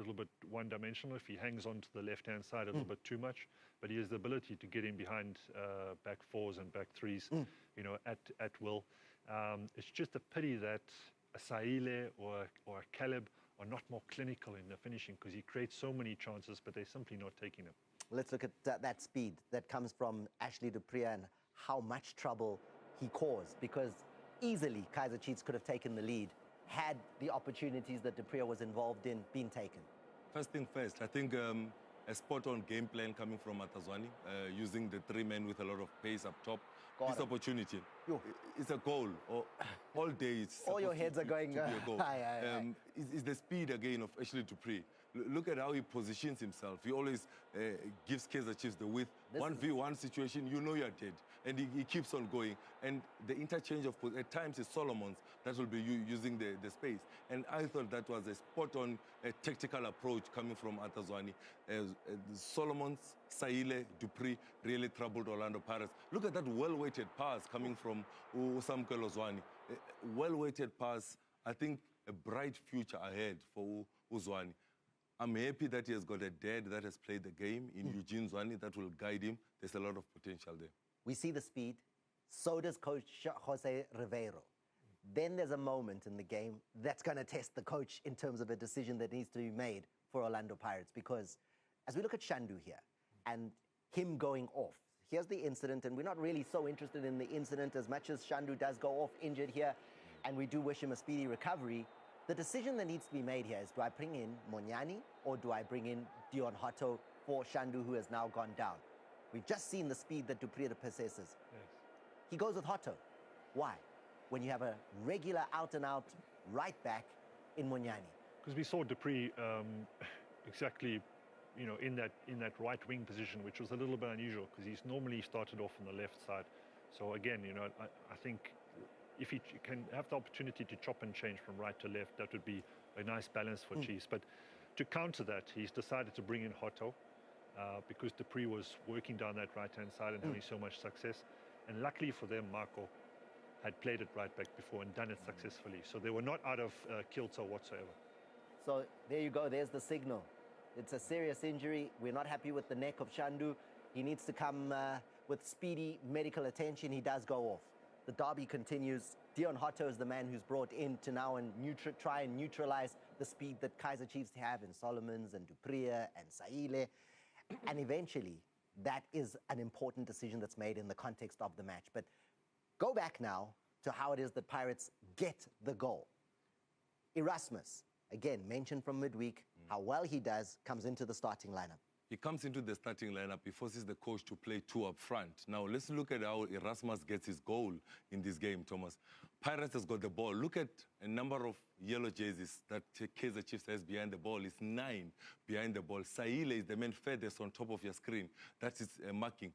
little bit one-dimensional if he hangs on to the left-hand side a little bit too much, but he has the ability to get in behind back fours and back threes, you know, at will. It's just a pity that a Saile or a Caleb are not more clinical in the finishing, because he creates so many chances, but they're simply not taking them. Let's look at that speed that comes from Ashley du Preez and how much trouble he caused, because easily Kaizer Chiefs could have taken the lead had the opportunities that du Preez was involved in been taken. First thing first, I think a spot-on game plan coming from Atazwani, using the three men with a lot of pace up top. This opportunity, it's a goal. All day it's all your heads are going to be a goal. Aye. It's the speed again of Ashley du Preez. Look at how he positions himself. He always gives Kaizer Chiefs the width. 1v1 situation, you know you're dead. And he keeps on going. And the interchange of, at times, it's Solomon's that will be using the space. And I thought that was a spot-on tactical approach coming from Atazwani. Solomon's, Saile, du Preez really troubled Orlando Pirates. Look at that well-weighted pass coming from Usamkelo Zwane. Well-weighted pass, I think a bright future ahead for Uzwane. I'm happy that he has got a dad that has played the game in Eugene Zwane that will guide him. There's a lot of potential there. We see the speed. So does Coach Jose Ribeiro. Then there's a moment in the game that's going to test the coach in terms of a decision that needs to be made for Orlando Pirates. Because as we look at Shandu here and him going off, here's the incident, and we're not really so interested in the incident as much as Shandu does go off injured here, and we do wish him a speedy recovery. The decision that needs to be made here is, do I bring in Monyani or do I bring in Dion Hotto for Shandu, who has now gone down? We've just seen the speed that du Preez possesses. Yes. He goes with Hotto. Why? When you have a regular out-and-out right back in Monyani. Because we saw du Preez exactly, you know, in that right wing position, which was a little bit unusual because he's normally started off on the left side. So again, you know, I think if he can have the opportunity to chop and change from right to left, that would be a nice balance for Chiefs. But to counter that, he's decided to bring in Hotto because du Preez was working down that right-hand side and having so much success. And luckily for them, Marco had played it right back before and done it successfully. So they were not out of kilter whatsoever. So there you go. There's the signal. It's a serious injury. We're not happy with the neck of Shandu. He needs to come with speedy medical attention. He does go off. The derby continues. Dion Hotto is the man who's brought in to now and try and neutralize the speed that Kaizer Chiefs have in Solomons and du Preez and Saile. And eventually, that is an important decision that's made in the context of the match. But go back now to how it is that Pirates get the goal. Erasmus, again, mentioned from midweek, how well he does, comes into the starting lineup. He comes into the starting lineup. He forces the coach to play two up front. Now, let's look at how Erasmus gets his goal in this game, Thomas. Pirates has got the ball. Look at a number of yellow jerseys that Kaizer Chiefs has behind the ball. It's 9 behind the ball. Saile is the man furthest on top of your screen. That is marking.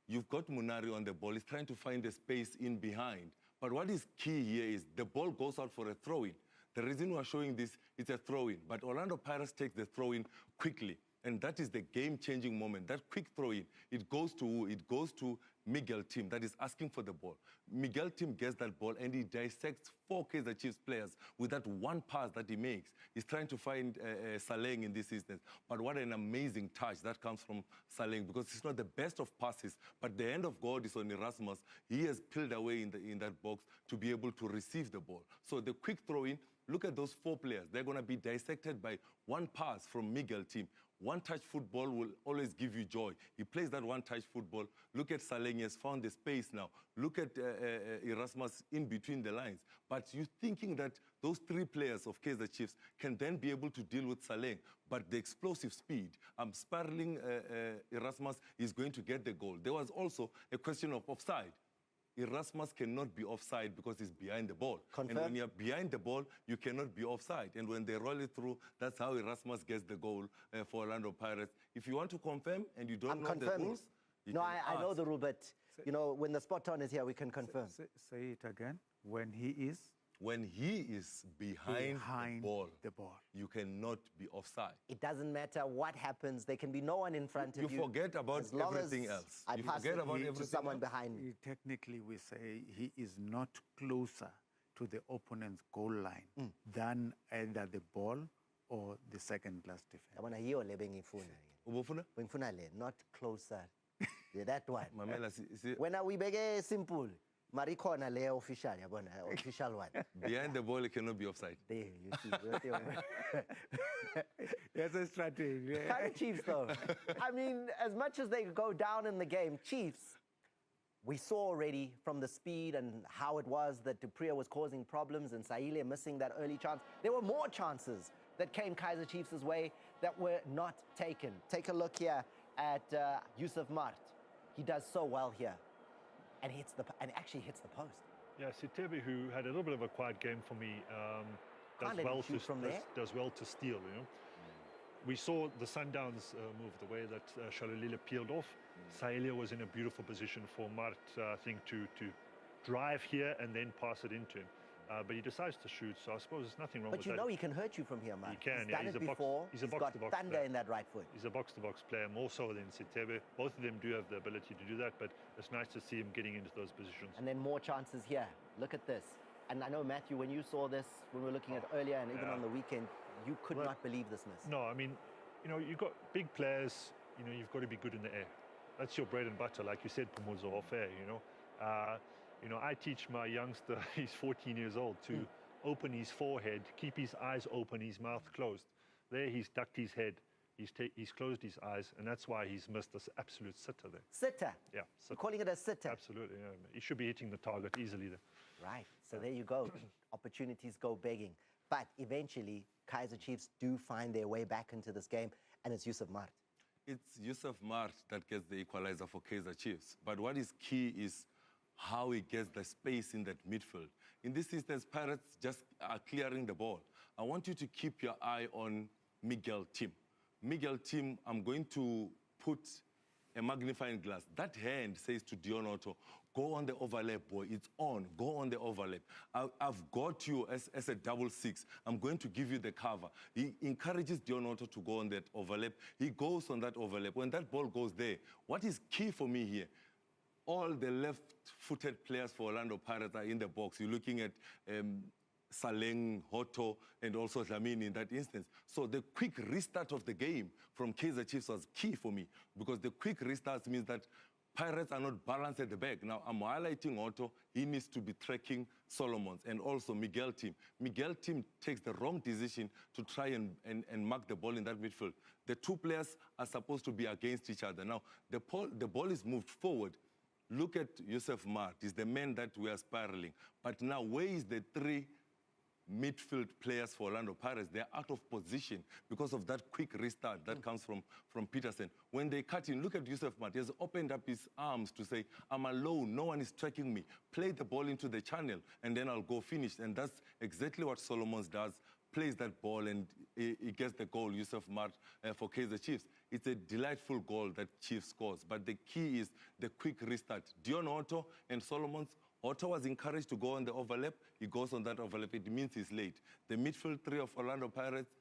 You've got Munari on the ball. He's trying to find the space in behind. But what is key here is the ball goes out for a throw-in. The reason we're showing this, it's a throw-in. But Orlando Pirates takes the throw-in quickly. And that is the game-changing moment. That quick throw-in, it goes to who? It goes to Miguel Tim, that is asking for the ball. Miguel Tim gets that ball and he dissects 4 Kaizer Chiefs players with that one pass that he makes. He's trying to find Saleng in this instance. But what an amazing touch that comes from Saleng, because it's not the best of passes, but the end of God is on Erasmus. He has peeled away in that box to be able to receive the ball. So the quick throw-in, look at those 4 players. They're going to be dissected by one pass from Miguel Tim. One-touch football will always give you joy. He plays that one-touch football. Look at Saleng. He has found the space now. Look at Erasmus in between the lines. But you're thinking that those 3 players of Kaizer Chiefs can then be able to deal with Saleng. But the explosive speed, spiraling Erasmus is going to get the goal. There was also a question of offside. Erasmus cannot be offside because he's behind the ball. Confirm. And when you're behind the ball, you cannot be offside. And when they roll it through, that's how Erasmus gets the goal for Orlando Pirates. If you want to confirm and you don't know the rules, no, I know the rule, but you know, when the spot on is here, we can confirm. Say it again. When he is behind the ball, you cannot be offside. It doesn't matter what happens. There can be no one in front of you. You forget about everything else. I pass it to someone behind me. Technically, we say he is not closer to the opponent's goal line than either the ball or the second-class defender. Yabona yiyo le bengifuna. Ubufuna? Bengifuna le, not closer. Yeah, that one. Mamela, When we bege simple, marikhona le official, yabona, official one. behind the ball, it cannot be offside. There, you see. That's a strategy. Kaizer Chiefs, though. I mean, as much as they go down in the game, Chiefs, we saw already from the speed and how it was that DstvPrem was causing problems and Saile missing that early chance. There were more chances that came Kaizer Chiefs' way that were not taken. Take a look here at Yusuf Mart. He does so well here and actually hits the post. Yeah, DstvPrem, who had a little bit of a quiet game for me, Can't let him shoot from there. does well to steal, you know. We saw the Sundowns move the way that Shalulile peeled off. Saelia was in a beautiful position for Mart, I think, to drive here and then pass it into him. But he decides to shoot, so I suppose there's nothing wrong with that. But you know he can hurt you from here, man. He can, He's yeah. done He's it a box- before. he's a got box-to-box thunder player. in that right foot. He's a box-to-box player more so than DstvPrem. Both of them do have the ability to do that, but it's nice to see him getting into those positions. And then more chances here. Look at this. And I know, Matthew, when you saw this, when we were looking at earlier and even yeah. on the weekend, you could not believe this miss. No, I mean, you know, you've got big players, you know, you've got to be good in the air. That's your bread and butter, like you said, Pumuzo, off air, you know. I teach my youngster, he's 14 years old, to open his forehead, keep his eyes open, his mouth closed. There he's ducked his head, he's closed his eyes, and that's why he's missed this absolute sitter there. Sitter. Yeah, You're calling it a sitter. absolutely. Yeah. He should be hitting the target easily there. Right. So there you go. Opportunities go begging. But eventually, Kaizer Chiefs do find their way back into this game, and it's Yusuf Mart. It's Yusuf Mart that gets the equalizer for Kaizer Chiefs. But what is key is how he gets the space in that midfield. In this instance, Pirates just are clearing the ball. I want you to keep your eye on Miguel Tim. Miguel Tim, I'm going to put a magnifying glass. That hand says to Dion Otto, go on the overlap, boy. It's on. Go on the overlap. I've got you as a 6-6. I'm going to give you the cover. He encourages Dion Otto to go on that overlap. He goes on that overlap. When that ball goes there, what is key for me here? All the left-footed players for Orlando Pirates are in the box. You're looking at Saleng, Hoto, and also Dlamini in that instance. So the quick restart of the game from Kaizer Chiefs was key for me because the quick restart means that Pirates are not balanced at the back. Now, I'm highlighting Otto. He needs to be tracking Solomons and also Miguel Tim. Miguel Tim takes the wrong decision to try and mark the ball in that midfield. The two players are supposed to be against each other. Now, the ball is moved forward. Look at Yusuf Mart. He's the man that we are spiraling. But now, where is the three midfield players for Orlando Pirates? They're out of position because of that quick restart that comes from Peterson. When they cut in, look at Yusuf Mart. He has opened up his arms to say, I'm alone. No one is tracking me. Play the ball into the channel, and then I'll go finish. And that's exactly what Solomons does. Plays that ball, and he gets the goal, Yusuf Mart, for Kaizer Chiefs. It's a delightful goal that Chiefs scores. But the key is the quick restart. Dion Otto and Solomons. Otto was encouraged to go on the overlap. He goes on that overlap. It means he's late. The midfield three of Orlando Pirates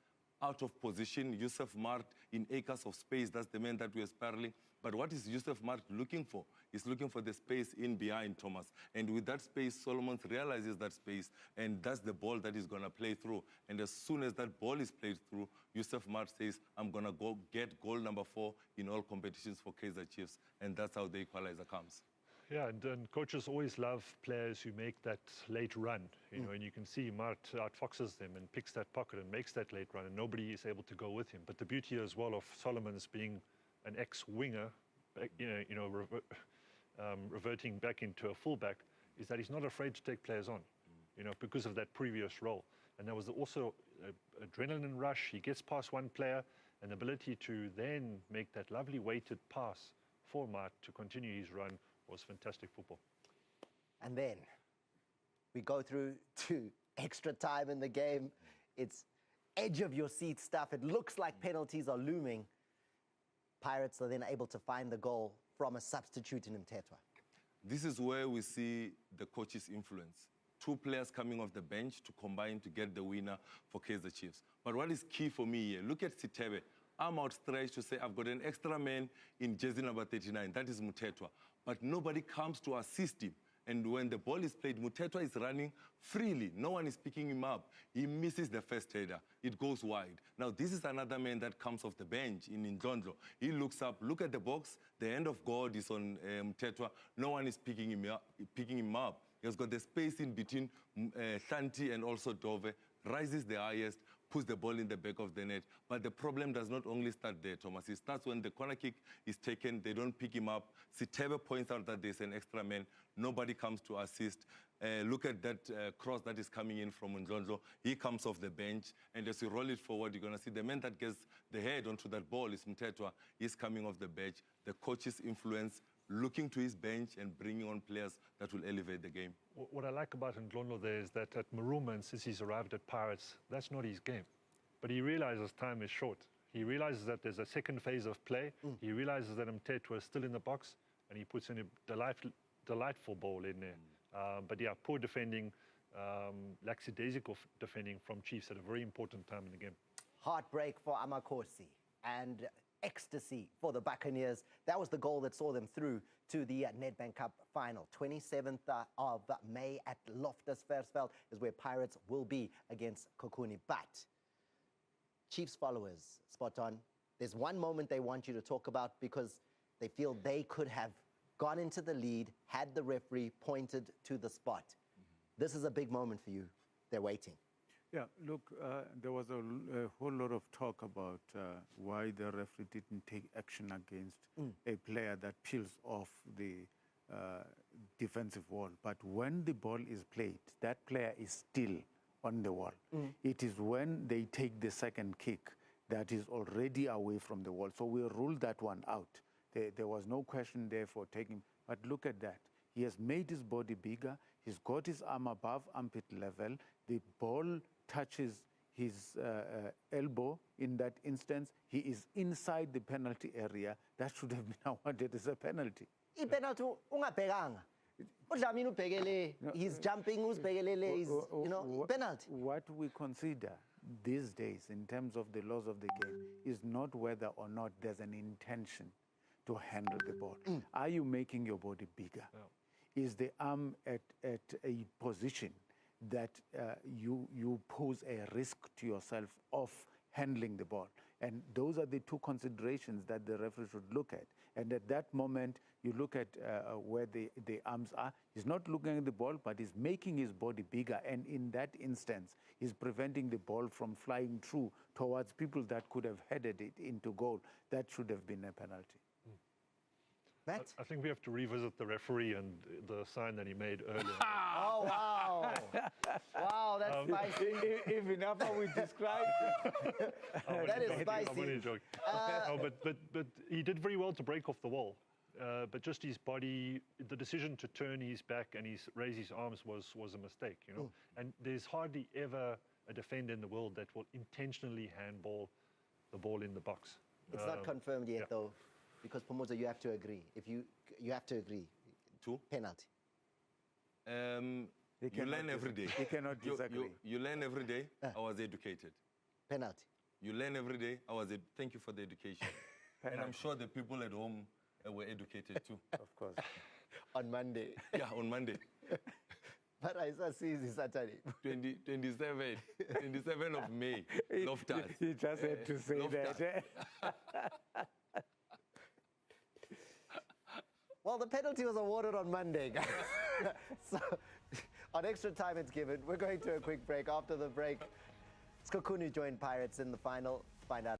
out of position. Yusuf Mart in acres of space. That's the man that we're spiraling. But what is Yusuf Mart looking for? He's looking for the space in behind Thomas. And with that space, Solomon realizes that space, and that's the ball that he's going to play through. And as soon as that ball is played through, Yusuf Mart says, I'm going to go get goal number 4 in all competitions for Kaizer Chiefs. And that's how the equalizer comes. Yeah, and coaches always love players who make that late run, you know, and you can see Mart outfoxes them and picks that pocket and makes that late run, and nobody is able to go with him. But the beauty as well of Solomon's being an ex-winger, reverting back into a fullback, is that he's not afraid to take players on, you know, because of that previous role. And there was also an adrenaline rush. He gets past one player, and the ability to then make that lovely weighted pass for Mart to continue his run was fantastic football. And then we go through to extra time in the game. It's edge of your seat stuff. It looks like penalties are looming. Pirates are then able to find the goal from a substitute in Mtetwa. This is where we see the coach's influence. 2 players coming off the bench to combine to get the winner for Kaizer Chiefs. But what is key for me here, look at DstvPrem. I'm outstretched to say I've got an extra man in jersey number 39. That is Mtetwa. But nobody comes to assist him. And when the ball is played, Mutetwa is running freely. No one is picking him up. He misses the first header. It goes wide. Now, this is another man that comes off the bench in Ndlondlo. He looks up, look at the box. The hand of God is on Mutetwa. No one is picking him up. He has got the space in between Shanti and also Dove, rises the highest, puts the ball in the back of the net. But the problem does not only start there, Thomas. It starts when the corner kick is taken, they don't pick him up. Sitebe points out that there's an extra man. Nobody comes to assist. Look at that cross that is coming in from Ndlondlo. He comes off the bench, and as you roll it forward, you're going to see the man that gets the head onto that ball is Mutetwa. He's coming off the bench. The coach's influence, looking to his bench and bringing on players that will elevate the game. What I like about Ndlondlo there is that at Maruma, and since he's arrived at Pirates, that's not his game. But he realizes time is short. He realizes that there's a second phase of play. He realizes that Mtetwa is still in the box, and he puts in a delightful ball in there. But yeah, poor defending, lackadaisical defending from Chiefs at a very important time in the game. Heartbreak for Amakosi and ecstasy for the Buccaneers. That was the goal that saw them through to the Nedbank Cup final. 27th of May at Loftus Versfeld is where Pirates will be against Kokuni. But Chiefs followers, spot on, there's one moment they want you to talk about because they feel they could have gone into the lead had the referee pointed to the spot. This is a big moment for you. They're waiting. Yeah, look, there was a whole lot of talk about why the referee didn't take action against a player that peels off the defensive wall. But when the ball is played, that player is still on the wall. It is when they take the second kick that is already away from the wall. So we ruled that one out. There was no question there for taking. But look at that. He has made his body bigger. He's got his arm above armpit level. The ball touches his elbow in that instance. He is inside the penalty area. That should have been awarded as a penalty. Penalty ungabhekanga. Udlamini ubhekele, he's jumping, uzibhekelele, he's, you know, penalty. What we consider these days in terms of the laws of the game is not whether or not there's an intention to handle the ball. Are you making your body bigger? Yeah. Is the arm at a position that you pose a risk to yourself of handling the ball? And those are the two considerations that the referee should look at. And at that moment, you look at where the arms are. He's not looking at the ball, but he's making his body bigger. And in that instance, he's preventing the ball from flying through towards people that could have headed it into goal. That should have been a penalty. Matt? I think we have to revisit the referee and the sign that he made earlier. Oh, wow. Wow, that's spicy. If enough how we describe That is I'm spicy. only joking. No, but he did very well to break off the wall. But just his body, the decision to turn his back and raise his arms was a mistake, you know. And there's hardly ever a defender in the world that will intentionally handball the ball in the box. It's not confirmed yet, though, because Pomoza, you have to agree. If you have to agree. Two? Penalty. You learn every day. He cannot disagree. You learn every day. I was educated. Penalty. You learn every day. Thank you for the education. And I'm sure the people at home were educated too. Of course. On Monday. Yeah, on Monday. But I saw Sisi Saturday. 27 of May. Loftus. He just had to say that. Well, the penalty was awarded on Monday, guys. So, on extra time it's given. We're going to a quick break. After the break, Skokunu joined Pirates in the final. Find out.